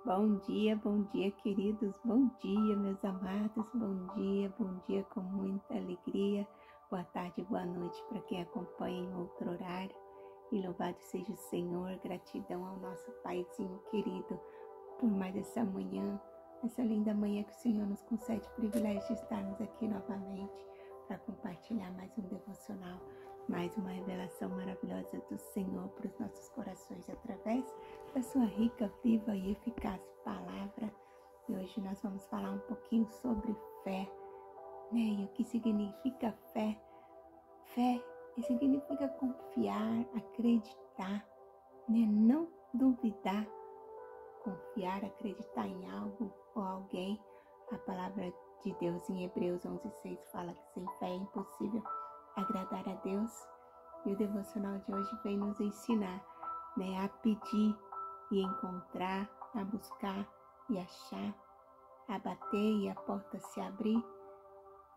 Bom dia, queridos, bom dia, meus amados, bom dia, com muita alegria, boa tarde, boa noite para quem acompanha em outro horário, e louvado seja o Senhor, gratidão ao nosso Paizinho querido, por mais essa manhã, essa linda manhã que o Senhor nos concede o privilégio de estarmos aqui novamente, para compartilhar mais um devocional, mais uma revelação maravilhosa do Senhor para os nossos corações através da sua rica, viva e eficaz palavra. E hoje nós vamos falar um pouquinho sobre fé, né? E o que significa fé? Fé significa confiar, acreditar, né? Não duvidar, confiar, acreditar em algo ou alguém. A palavra de Deus em Hebreus 11:6 fala que sem fé é impossível agradar a Deus. E o devocional de hoje vem nos ensinar, né, a pedir e encontrar, a buscar e achar, a bater e a porta se abrir.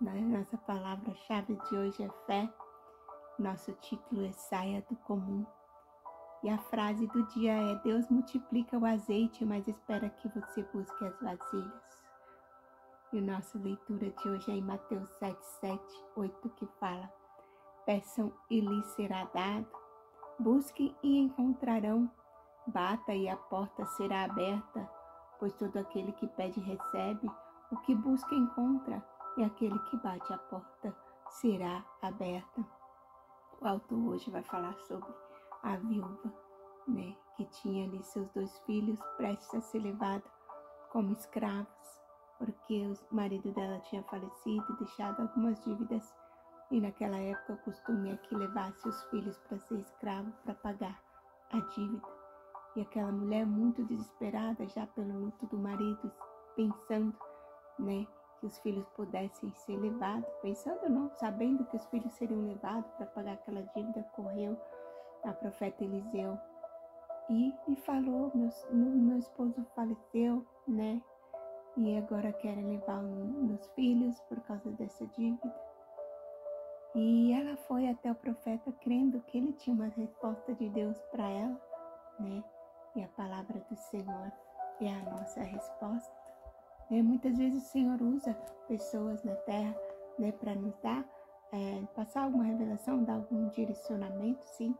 Nossa palavra-chave de hoje é fé. Nosso título é Saia do Comum. E a frase do dia é: Deus multiplica o azeite, mas espera que você busque as vasilhas. E a nossa leitura de hoje é em Mateus 7:7-8, que fala: Peçam e lhes será dado, busquem e encontrarão, bata e a porta será aberta, pois todo aquele que pede recebe, o que busca encontra, e aquele que bate a porta será aberta. O autor hoje vai falar sobre a viúva, né, que tinha ali seus 2 filhos prestes a ser levados como escravos, porque o marido dela tinha falecido e deixado algumas dívidas, e naquela época o costume é que levasse os filhos para ser escravo para pagar a dívida. E aquela mulher muito desesperada já pelo luto do marido, pensando, né, que os filhos pudessem ser levados, pensando não, sabendo que os filhos seriam levados para pagar aquela dívida, correu a profeta Eliseu e falou: meu esposo faleceu, né, e agora querem levar meus filhos por causa dessa dívida. E ela foi até o profeta crendo que ele tinha uma resposta de Deus para ela, né? E a palavra do Senhor é a nossa resposta. Muitas vezes o Senhor usa pessoas na terra, né, para nos dar, passar alguma revelação, dar algum direcionamento, sim.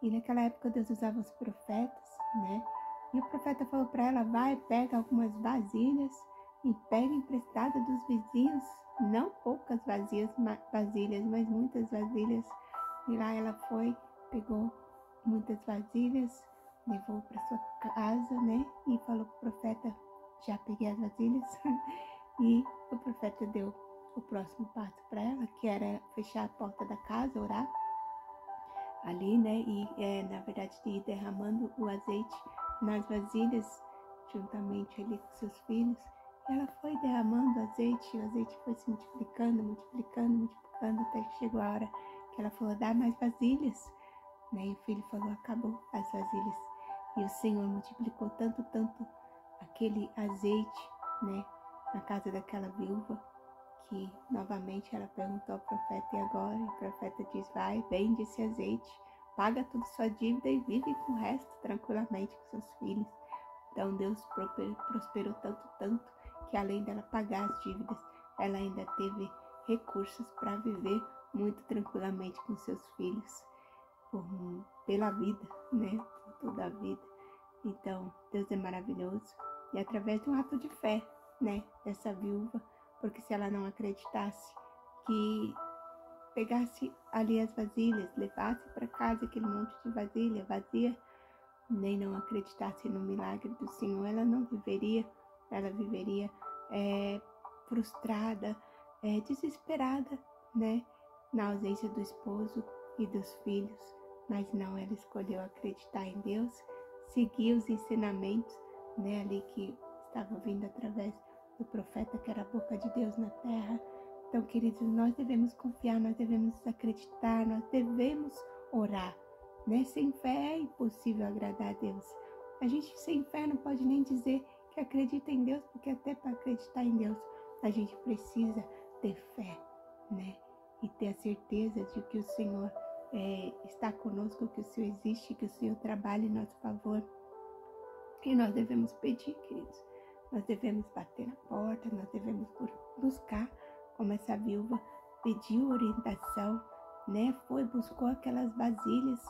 E naquela época Deus usava os profetas, né? E o profeta falou para ela: vai, pega algumas vasilhas e pega emprestada dos vizinhos, não poucas vasilhas, mas muitas vasilhas. E lá ela foi, pegou muitas vasilhas, levou para sua casa, né? E falou para o profeta: já peguei as vasilhas. E o profeta deu o próximo passo para ela, que era fechar a porta da casa, orar ali, né? E na verdade de ir derramando o azeite nas vasilhas, juntamente ali com seus filhos. Ela foi derramando o azeite foi se multiplicando, até que chegou a hora que ela falou: dá mais vasilhas, né? E o filho falou: acabou as vasilhas. E o Senhor multiplicou tanto aquele azeite, né, na casa daquela viúva, que novamente ela perguntou ao profeta: e agora? E o profeta diz: vai, vende esse azeite, paga toda sua dívida e vive com o resto tranquilamente com seus filhos. Então Deus prosperou tanto, que além dela pagar as dívidas, ela ainda teve recursos para viver muito tranquilamente com seus filhos, pela vida, né, por toda a vida. Então Deus é maravilhoso, e através de um ato de fé, né, dessa viúva, porque se ela não acreditasse que pegasse ali as vasilhas, levasse para casa aquele monte de vasilha vazia, nem não acreditasse no milagre do Senhor, ela não viveria, ela viveria frustrada, desesperada, né, na ausência do esposo e dos filhos. Mas não, ela escolheu acreditar em Deus, seguir os ensinamentos, né, ali que estava vindo através do profeta, que era a boca de Deus na terra. Então, queridos, nós devemos confiar, nós devemos acreditar, nós devemos orar, né? Sem fé é impossível agradar a Deus. A gente sem fé não pode nem dizer que acredita em Deus, porque até para acreditar em Deus a gente precisa ter fé, né? E ter a certeza de que o Senhor está conosco, que o Senhor existe, que o Senhor trabalha em nosso favor. E nós devemos pedir, queridos. Nós devemos bater na porta, nós devemos buscar, como essa viúva pediu orientação, né? Buscou aquelas vasilhas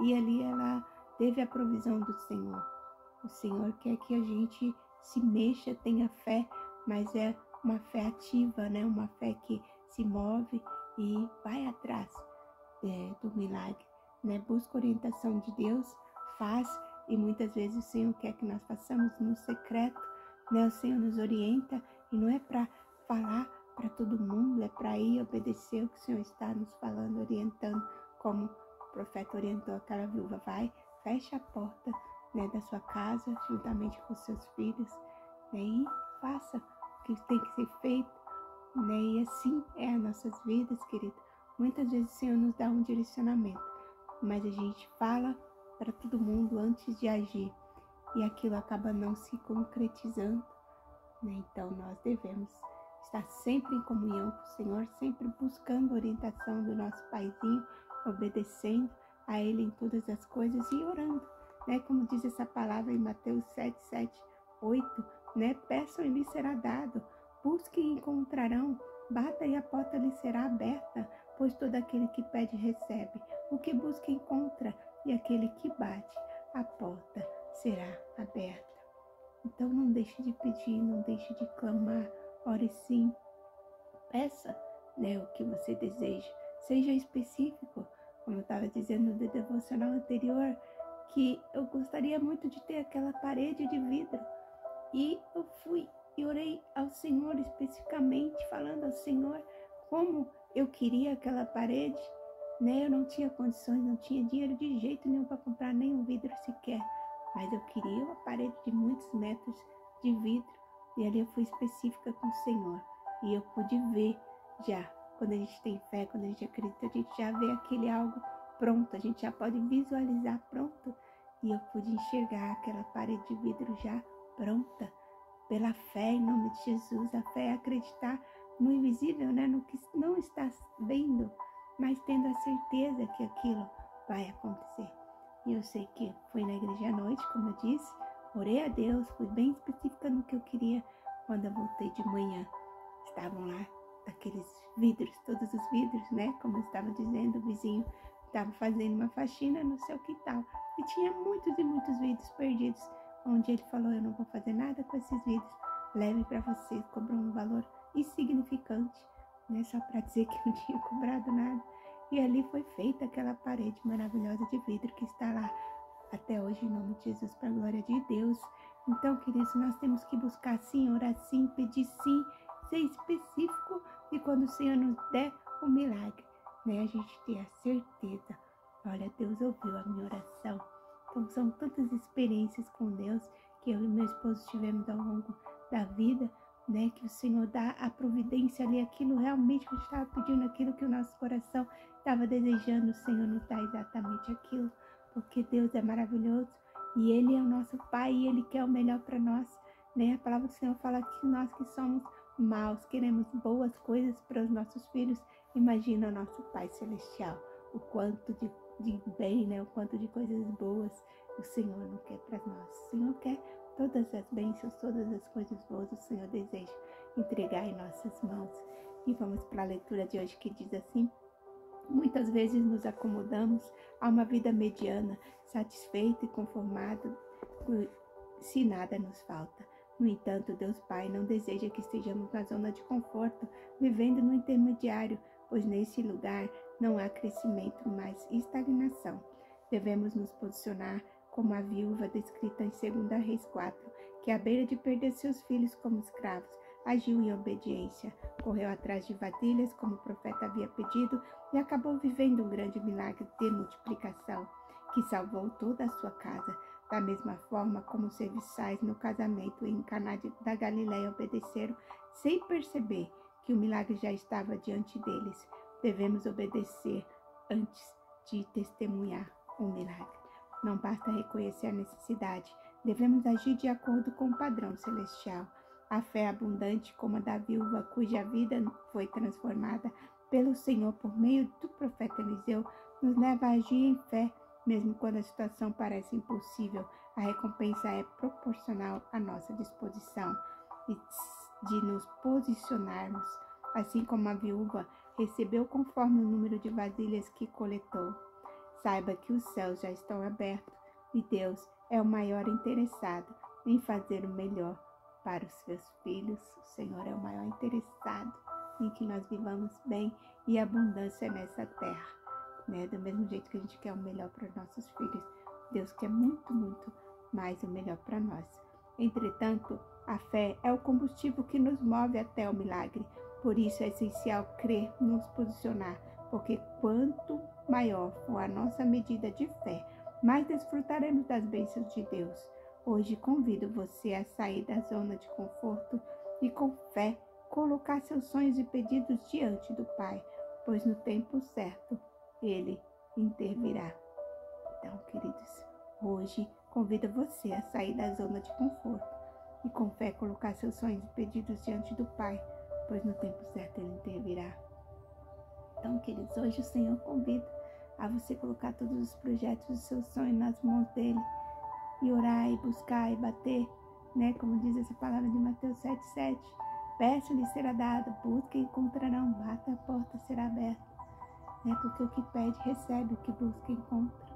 e ali ela teve a provisão do Senhor. O Senhor quer que a gente se mexa, tenha fé, mas é uma fé ativa, né? Uma fé que se move e vai atrás do milagre, né? Busca orientação de Deus, faz, e muitas vezes o Senhor quer que nós façamos no secreto, né? O Senhor nos orienta e não é para falar para todo mundo, é para ir obedecer o que o Senhor está nos falando, orientando, como o profeta orientou aquela viúva. Vai, fecha a porta, né, da sua casa, juntamente com os seus filhos, né, e faça o que tem que ser feito, né, e assim é as nossas vidas, querido. Muitas vezes o Senhor nos dá um direcionamento, mas a gente fala para todo mundo antes de agir, e aquilo acaba não se concretizando, né? Então nós devemos estar sempre em comunhão com o Senhor, sempre buscando a orientação do nosso Paizinho, obedecendo a Ele em todas as coisas e orando, né? Como diz essa palavra em Mateus 7, 7, 8, né? Peçam e lhe será dado, busquem e encontrarão, bata e a porta lhe será aberta, pois todo aquele que pede recebe, o que busca encontra, e aquele que bate, a porta será aberta. Então não deixe de pedir, não deixe de clamar, ore sim, peça, né, o que você deseja, seja específico, como eu estava dizendo no devocional anterior, que eu gostaria muito de ter aquela parede de vidro, e eu fui e orei ao Senhor especificamente, falando ao Senhor como eu queria aquela parede, né? Eu não tinha condições, não tinha dinheiro de jeito nenhum para comprar nenhum vidro sequer, mas eu queria uma parede de muitos metros de vidro, e ali eu fui específica com o Senhor, e eu pude ver já, quando a gente tem fé, quando a gente acredita, a gente já vê aquele algo pronto, a gente já pode visualizar pronto, e eu pude enxergar aquela parede de vidro já pronta, pela fé em nome de Jesus. A fé é acreditar no invisível, né? No que não está vendo, mas tendo a certeza que aquilo vai acontecer. E eu sei que fui na igreja à noite, como eu disse, orei a Deus, fui bem específica no que eu queria. Quando eu voltei de manhã, estavam lá aqueles vidros, todos os vidros, né? Como eu estava dizendo, o vizinho estava fazendo uma faxina no seu quintal e tinha muitos e muitos vidros perdidos, onde ele falou: eu não vou fazer nada com esses vidros, leve para você. Cobrou um valor insignificante, né? Só para dizer que não tinha cobrado nada. E ali foi feita aquela parede maravilhosa de vidro que está lá até hoje, em nome de Jesus, para a glória de Deus. Então, queridos, nós temos que buscar sim, orar sim, pedir sim, ser específico, e quando o Senhor nos der o milagre, né, a gente ter a certeza: olha, Deus ouviu a minha oração. Então, são tantas experiências com Deus que eu e meu esposo tivemos ao longo da vida, né, que o Senhor dá a providência ali, aquilo realmente que a gente estava pedindo, aquilo que o nosso coração estava desejando, o Senhor nos dá exatamente aquilo, porque Deus é maravilhoso e Ele é o nosso Pai e Ele quer o melhor para nós, né? A palavra do Senhor fala que nós que somos maus queremos boas coisas para os nossos filhos. Imagina o nosso Pai Celestial, o quanto de bem, né? O quanto de coisas boas o Senhor não quer para nós. O Senhor quer todas as bênçãos, todas as coisas boas, o Senhor deseja entregar em nossas mãos. E vamos para a leitura de hoje, que diz assim: muitas vezes nos acomodamos a uma vida mediana, satisfeito e conformado se nada nos falta. No entanto, Deus Pai não deseja que estejamos na zona de conforto, vivendo no intermediário, pois nesse lugar não há crescimento, mas estagnação. Devemos nos posicionar como a viúva descrita em 2 Reis 4, que à beira de perder seus filhos como escravos, agiu em obediência, correu atrás de vasilhas como o profeta havia pedido e acabou vivendo um grande milagre de multiplicação, que salvou toda a sua casa. Da mesma forma como os serviçais no casamento em Caná da Galileia obedeceram sem perceber que o milagre já estava diante deles, devemos obedecer antes de testemunhar o milagre. Não basta reconhecer a necessidade, devemos agir de acordo com o padrão celestial. A fé abundante como a da viúva cuja vida foi transformada pelo Senhor por meio do profeta Eliseu nos leva a agir em fé, mesmo quando a situação parece impossível. A recompensa é proporcional à nossa disposição de nos posicionarmos, assim como a viúva recebeu conforme o número de vasilhas que coletou. Saiba que os céus já estão abertos e Deus é o maior interessado em fazer o melhor para os seus filhos. O Senhor é o maior interessado em que nós vivamos bem e abundância nessa terra, né? Do mesmo jeito que a gente quer o melhor para os nossos filhos, Deus quer muito, muito mais o melhor para nós. Entretanto, a fé é o combustível que nos move até o milagre. Por isso é essencial crer, nos posicionar, porque quanto maior for a nossa medida de fé, mais desfrutaremos das bênçãos de Deus. Hoje convido você a sair da zona de conforto e com fé colocar seus sonhos e pedidos diante do Pai, pois no tempo certo Ele intervirá. Então, queridos, hoje convido você a sair da zona de conforto e com fé colocar seus sonhos e pedidos diante do Pai, pois no tempo certo Ele intervirá. Então, queridos, hoje o Senhor convida a você colocar todos os projetos dos seus sonhos nas mãos dEle e orar e buscar e bater, né? Como diz essa palavra de Mateus 7,7. Peça-lhe será dado, busca e encontrarão, bata a porta será aberta. Né? Porque o que pede recebe, o que busca encontra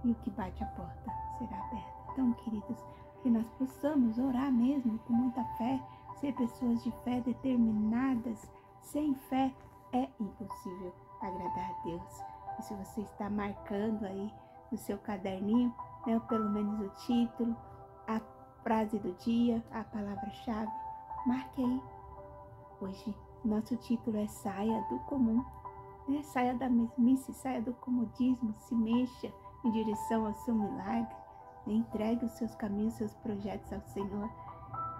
e o que bate a porta será aberta. Então, queridos, que nós possamos orar mesmo com muita fé, ser pessoas de fé determinadas. Sem fé é impossível agradar a Deus. E se você está marcando aí no seu caderninho, né, pelo menos o título, a frase do dia, a palavra-chave, marque aí. Hoje, nosso título é Saia do Comum, né? Saia da mesmice, saia do comodismo, se mexa em direção ao seu milagre, né? Entregue os seus caminhos, seus projetos ao Senhor.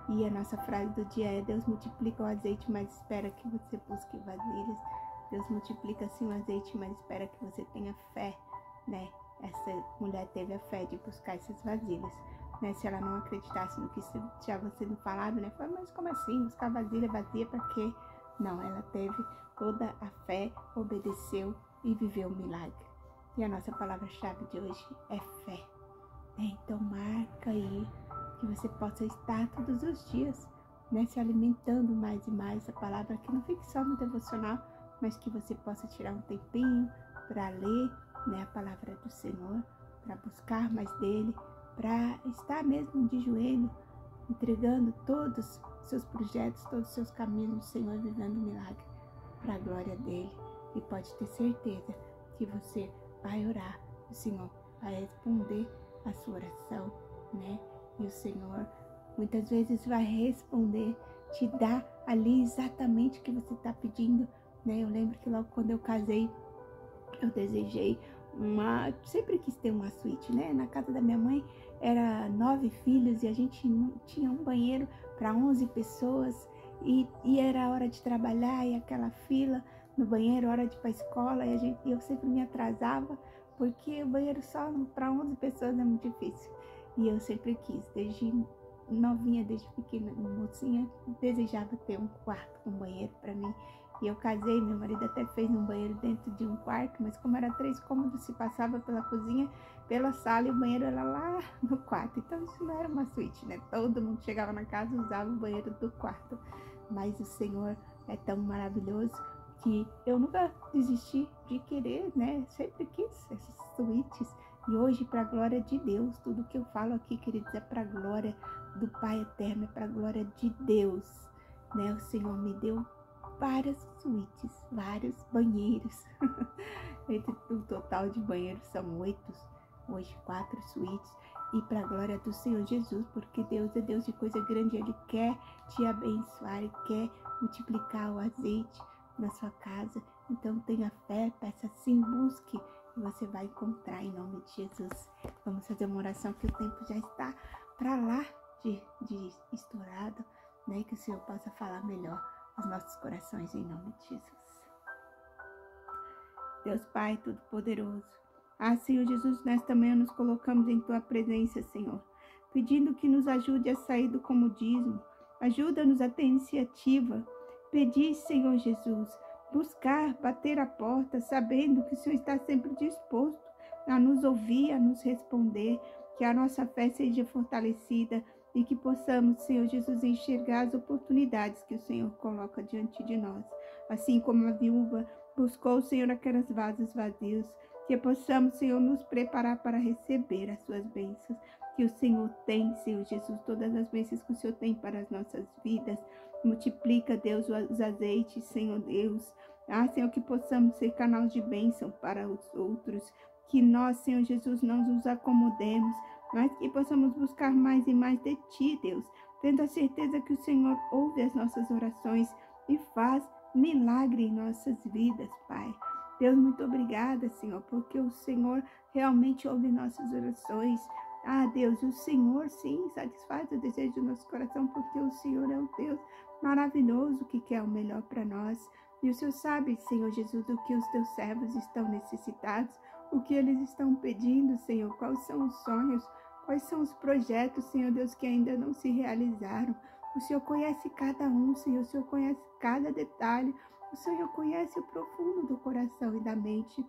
E a nossa frase do dia é: Deus multiplica o azeite, mas espera que você busque vasilhas. Deus multiplica sim o azeite, mas espera que você tenha fé, né? Essa mulher teve a fé de buscar essas vasilhas, né? Se ela não acreditasse no que estava sendo falado, né? Falei, mas como assim? Buscar vasilha vazia para quê? Não, ela teve toda a fé, obedeceu e viveu o milagre. E a nossa palavra-chave de hoje é fé, né? Então marca aí que você possa estar todos os dias, né? Se alimentando mais e mais a palavra, que não fique só no devocional, mas que você possa tirar um tempinho para ler, né, a palavra do Senhor, para buscar mais dele, para estar mesmo de joelho, entregando todos os seus projetos, todos os seus caminhos no Senhor, vivendo um milagre para a glória dele. E pode ter certeza que você vai orar, o Senhor vai responder a sua oração, né? E o Senhor muitas vezes vai responder, te dar ali exatamente o que você está pedindo, né? Eu lembro que logo quando eu casei, eu desejei sempre quis ter uma suíte, né? Na casa da minha mãe era 9 filhos e a gente não tinha um banheiro para 11 pessoas e era hora de trabalhar e aquela fila no banheiro, hora de ir para a escola e eu sempre me atrasava porque o banheiro só para 11 pessoas é muito difícil. E eu sempre quis, desde novinha, desde pequena, mocinha, desejava ter um quarto com banheiro para mim. E eu casei, meu marido até fez um banheiro dentro de um quarto, mas como era 3 cômodos, se passava pela cozinha, pela sala e o banheiro era lá no quarto. Então isso não era uma suíte, né? Todo mundo chegava na casa e usava o banheiro do quarto. Mas o Senhor é tão maravilhoso que eu nunca desisti de querer, né? Sempre quis essas suítes. E hoje, para a glória de Deus, tudo que eu falo aqui, queridos, é para a glória do Pai Eterno, é para a glória de Deus, né? O Senhor me deu várias suítes, vários banheiros. Entre o total de banheiros são 8, hoje 4 suítes. E para a glória do Senhor Jesus, porque Deus é Deus de coisa grande, Ele quer te abençoar, Ele quer multiplicar o azeite na sua casa. Então tenha fé, peça sim, busque e você vai encontrar em nome de Jesus. Vamos fazer uma oração que o tempo já está para lá de estourado, né? Que o Senhor possa falar melhor os nossos corações em nome de Jesus. Deus Pai Todo-Poderoso, Senhor Jesus, nós também nos colocamos em Tua presença, Senhor, pedindo que nos ajude a sair do comodismo, ajuda-nos a ter iniciativa, pedir, Senhor Jesus, buscar, bater a porta, sabendo que o Senhor está sempre disposto a nos ouvir, a nos responder, que a nossa fé seja fortalecida e que possamos, Senhor Jesus, enxergar as oportunidades que o Senhor coloca diante de nós. Assim como a viúva buscou o Senhor aquelas vasos vazios, que possamos, Senhor, nos preparar para receber as suas bênçãos que o Senhor tem, Senhor Jesus, todas as bênçãos que o Senhor tem para as nossas vidas. Multiplica, Deus, os azeites, Senhor Deus. Senhor, que possamos ser canal de bênção para os outros. Que nós, Senhor Jesus, não nos acomodemos, mas que possamos buscar mais e mais de Ti, Deus. Tendo a certeza que o Senhor ouve as nossas orações e faz milagre em nossas vidas, Pai. Deus, muito obrigada, Senhor, porque o Senhor realmente ouve nossas orações. Deus, o Senhor, sim, satisfaz o desejo do nosso coração, porque o Senhor é o Deus maravilhoso que quer o melhor para nós. E o Senhor sabe, Senhor Jesus, do que os teus servos estão necessitados, o que eles estão pedindo, Senhor, quais são os sonhos, quais são os projetos, Senhor Deus, que ainda não se realizaram. O Senhor conhece cada um, Senhor, o Senhor conhece cada detalhe, o Senhor conhece o profundo do coração e da mente.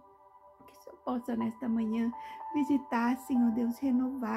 Que o Senhor possa, nesta manhã, visitar, Senhor Deus, renovar